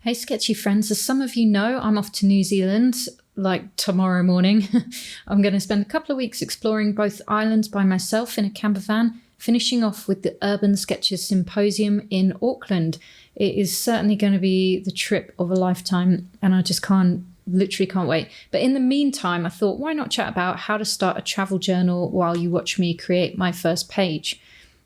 Hey, sketchy friends. As some of you know, I'm off to New Zealand like tomorrow morning. I'm going to spend a couple of weeks exploring both islands by myself in a camper van, finishing off with the Urban Sketches Symposium in Auckland. It is certainly going to be the trip of a lifetime, and I just literally can't wait. But in the meantime, I thought, why not chat about how to start a travel journal while you watch me create my first page?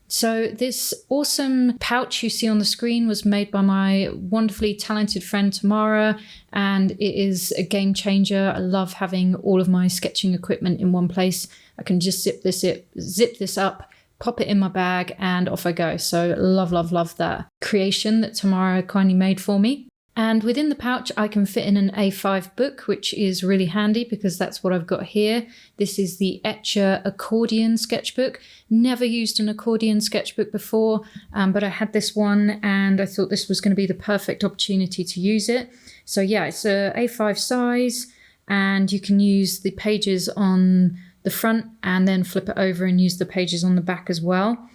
So this awesome pouch you see on the screen was made by my wonderfully talented friend Tamara, and it is a game changer. I love having all of my sketching equipment in one place. I can just zip this up, pop it in my bag, and off I go. So love that creation that Tamara kindly made for me. And within the pouch, I can fit in an A5 book, which is really handy because that's what I've got here. This is the Etcher accordion sketchbook. Never used an accordion sketchbook before, but I had this one and I thought this was going to be the perfect opportunity to use it. So yeah, it's a A5 size, and you can use the pages on the front and then flip it over and use the pages on the back as well.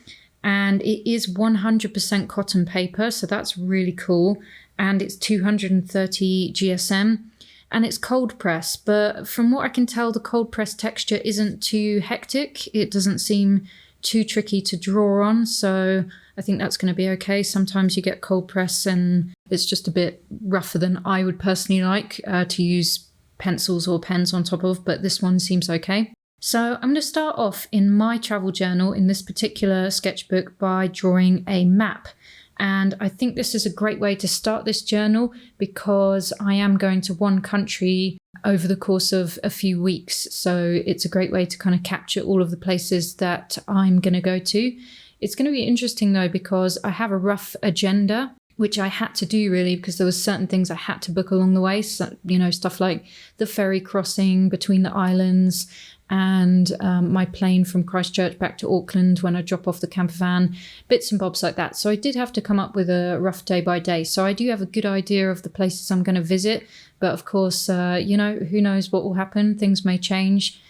And it is 100% cotton paper, so that's really cool. And it's 230 GSM, and it's cold press. But from what I can tell, the cold press texture isn't too hectic. It doesn't seem too tricky to draw on, so I think that's going to be okay. Sometimes you get cold press and it's just a bit rougher than I would personally like to use pencils or pens on top of, but this one seems okay. So I'm going to start off in my travel journal in this particular sketchbook by drawing a map. And I think this is a great way to start this journal because I am going to one country over the course of a few weeks. So it's a great way to kind of capture all of the places that I'm going to go to. It's going to be interesting though, because I have a rough agenda, which I had to do really because there were certain things I had to book along the way. So, stuff like the ferry crossing between the islands and my plane from Christchurch back to Auckland when I drop off the camper van, bits and bobs like that. So I did have to come up with a rough day by day. So I do have a good idea of the places I'm going to visit. But of course, who knows what will happen? Things may change.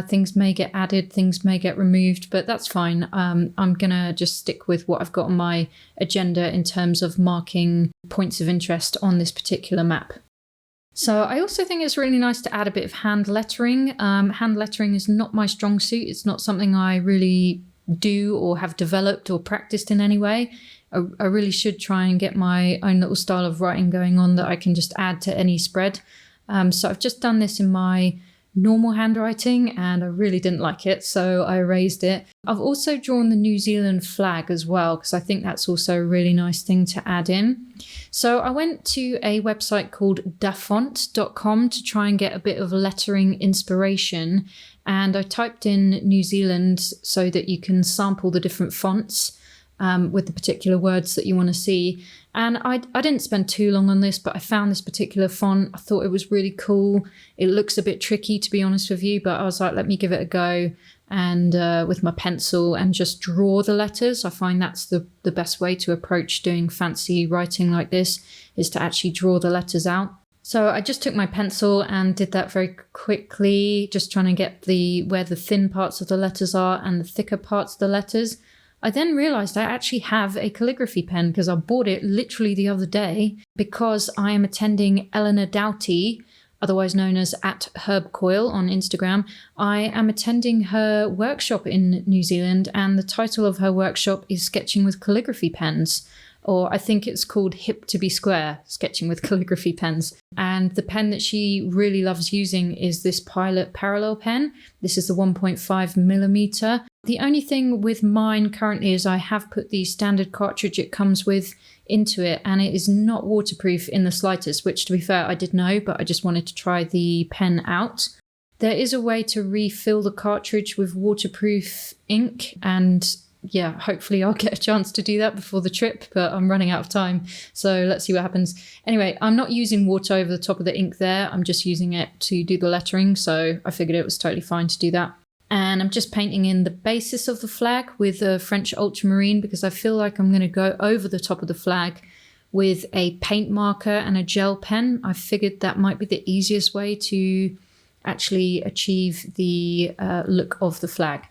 Things may get added, things may get removed, but that's fine. I'm going to just stick with what I've got on my agenda in terms of marking points of interest on this particular map. So I also think it's really nice to add a bit of hand lettering. Hand lettering is not my strong suit. It's not something I really do or have developed or practiced in any way. I really should try and get my own little style of writing going on that I can just add to any spread. So I've just done this in my normal handwriting and I really didn't like it, so I erased it. I've also drawn the New Zealand flag as well because I think that's also a really nice thing to add in. So I went to a website called dafont.com to try and get a bit of lettering inspiration, and I typed in New Zealand so that you can sample the different fonts with the particular words that you want to see. And I didn't spend too long on this, but I found this particular font. I thought it was really cool. It looks a bit tricky, to be honest with you, but I was like, let me give it a go. And with my pencil and just draw the letters. I find that's the best way to approach doing fancy writing like this, is to actually draw the letters out. So I just took my pencil and did that very quickly, just trying to get where the thin parts of the letters are and the thicker parts of the letters. I then realized I actually have a calligraphy pen because I bought it literally the other day because I am attending Eleanor Doughty, otherwise known as @HerbCoil on Instagram. I am attending her workshop in New Zealand, and the title of her workshop is Sketching with Calligraphy Pens. Or I think it's called Hip to be Square, Sketching with Calligraphy Pens. And the pen that she really loves using is this Pilot Parallel pen. This is the 1.5 millimeter. The only thing with mine currently is I have put the standard cartridge it comes with into it, and it is not waterproof in the slightest, which to be fair, I did know, but I just wanted to try the pen out. There is a way to refill the cartridge with waterproof ink, and yeah, hopefully I'll get a chance to do that before the trip, but I'm running out of time. So let's see what happens. Anyway, I'm not using water over the top of the ink there. I'm just using it to do the lettering. So I figured it was totally fine to do that. And I'm just painting in the basis of the flag with a French ultramarine because I feel like I'm going to go over the top of the flag with a paint marker and a gel pen. I figured that might be the easiest way to actually achieve the look of the flag.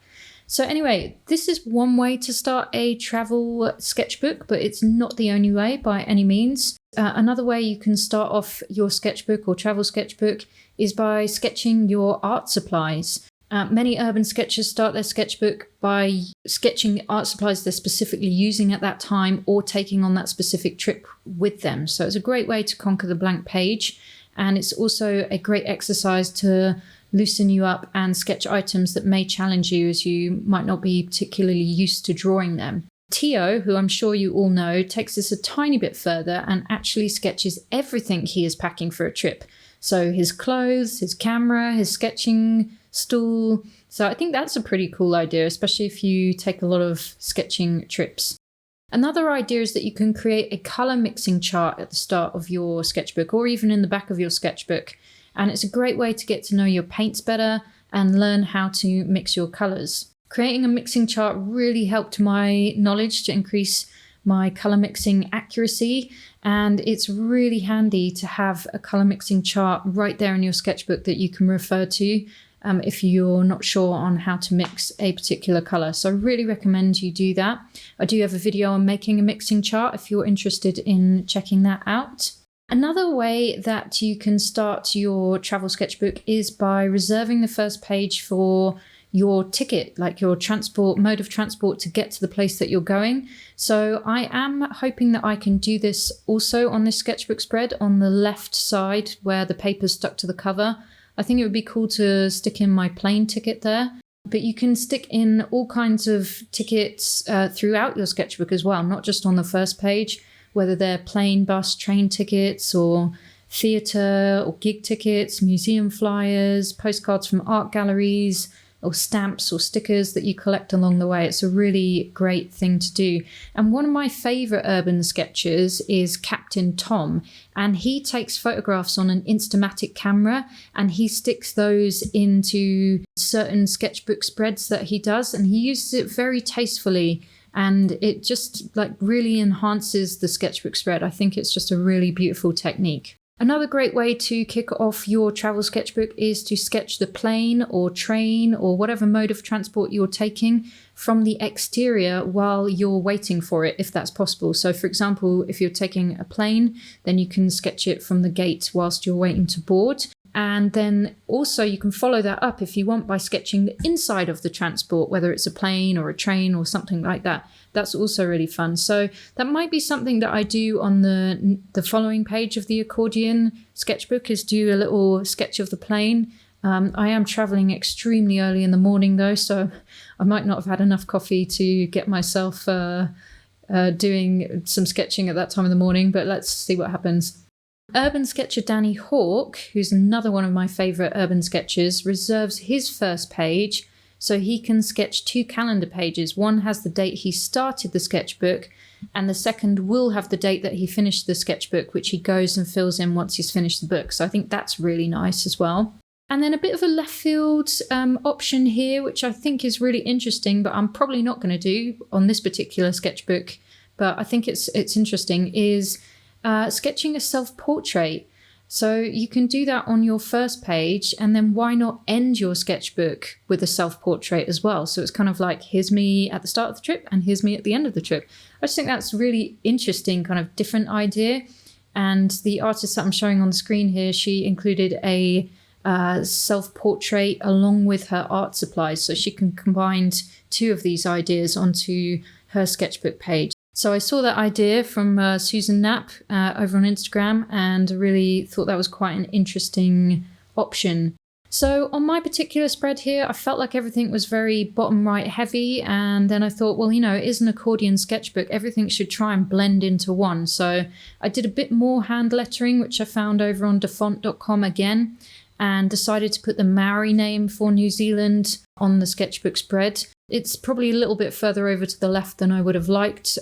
So anyway, this is one way to start a travel sketchbook, but it's not the only way by any means. Another way you can start off your sketchbook or travel sketchbook is by sketching your art supplies. Many urban sketchers start their sketchbook by sketching art supplies they're specifically using at that time or taking on that specific trip with them. So it's a great way to conquer the blank page. And it's also a great exercise to loosen you up and sketch items that may challenge you, as you might not be particularly used to drawing them. Tio, who I'm sure you all know, takes this a tiny bit further and actually sketches everything he is packing for a trip. So his clothes, his camera, his sketching stool. So I think that's a pretty cool idea, especially if you take a lot of sketching trips. Another idea is that you can create a color mixing chart at the start of your sketchbook or even in the back of your sketchbook. And it's a great way to get to know your paints better and learn how to mix your colors. Creating a mixing chart really helped my knowledge to increase my color mixing accuracy, and it's really handy to have a color mixing chart right there in your sketchbook that you can refer to if you're not sure on how to mix a particular color. So I really recommend you do that. I do have a video on making a mixing chart if you're interested in checking that out. Another way that you can start your travel sketchbook is by reserving the first page for your ticket, like your mode of transport to get to the place that you're going. So I am hoping that I can do this also on this sketchbook spread on the left side where the paper's stuck to the cover. I think it would be cool to stick in my plane ticket there, but you can stick in all kinds of tickets throughout your sketchbook as well, not just on the first page, whether they're plane, bus, train tickets or theatre or gig tickets, museum flyers, postcards from art galleries, or stamps or stickers that you collect along the way. It's a really great thing to do. And one of my favourite urban sketchers is Captain Tom, and he takes photographs on an Instamatic camera and he sticks those into certain sketchbook spreads that he does, and he uses it very tastefully and it just like really enhances the sketchbook spread. I think it's just a really beautiful technique. Another great way to kick off your travel sketchbook is to sketch the plane or train or whatever mode of transport you're taking from the exterior while you're waiting for it, if that's possible. So for example, if you're taking a plane, then you can sketch it from the gate whilst you're waiting to board. And then also you can follow that up if you want by sketching the inside of the transport, whether it's a plane or a train or something like that. That's also really fun. So that might be something that I do on the following page of the accordion sketchbook, is do a little sketch of the plane. I am traveling extremely early in the morning though, so I might not have had enough coffee to get myself doing some sketching at that time of the morning, but let's see what happens. Urban sketcher Danny Hawk, who's another one of my favourite urban sketchers, reserves his first page so he can sketch 2 calendar pages. One has the date he started the sketchbook, and the second will have the date that he finished the sketchbook, which he goes and fills in once he's finished the book. So I think that's really nice as well. And then a bit of a left field option here, which I think is really interesting, but I'm probably not going to do on this particular sketchbook, but I think it's interesting, is sketching a self-portrait. So you can do that on your first page, and then why not end your sketchbook with a self-portrait as well? So it's kind of like, here's me at the start of the trip and here's me at the end of the trip. I just think that's really interesting, kind of different idea. And the artist that I'm showing on the screen here, she included a self-portrait along with her art supplies, so she can combine 2 of these ideas onto her sketchbook page. So I saw that idea from Susan Knapp over on Instagram and really thought that was quite an interesting option. So on my particular spread here, I felt like everything was very bottom right heavy, and then I thought, well, it is an accordion sketchbook. Everything should try and blend into one. So I did a bit more hand lettering, which I found over on dafont.com again, and decided to put the Maori name for New Zealand on the sketchbook spread. It's probably a little bit further over to the left than I would have liked.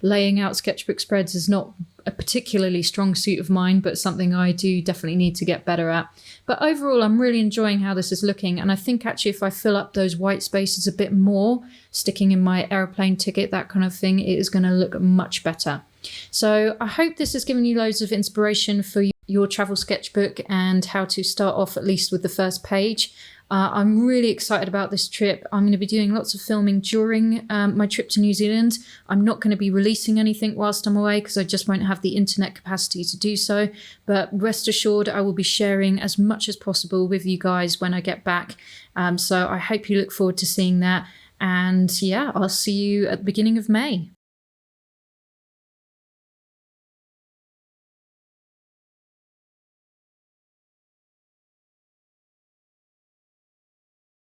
Laying out sketchbook spreads is not a particularly strong suit of mine, but something I do definitely need to get better at. But overall, I'm really enjoying how this is looking. And I think actually if I fill up those white spaces a bit more, sticking in my aeroplane ticket, that kind of thing, it is going to look much better. So I hope this has given you loads of inspiration for your travel sketchbook and how to start off at least with the first page. I'm really excited about this trip. I'm going to be doing lots of filming during my trip to New Zealand. I'm not going to be releasing anything whilst I'm away because I just won't have the internet capacity to do so. But rest assured, I will be sharing as much as possible with you guys when I get back. So I hope you look forward to seeing that. And yeah, I'll see you at the beginning of May.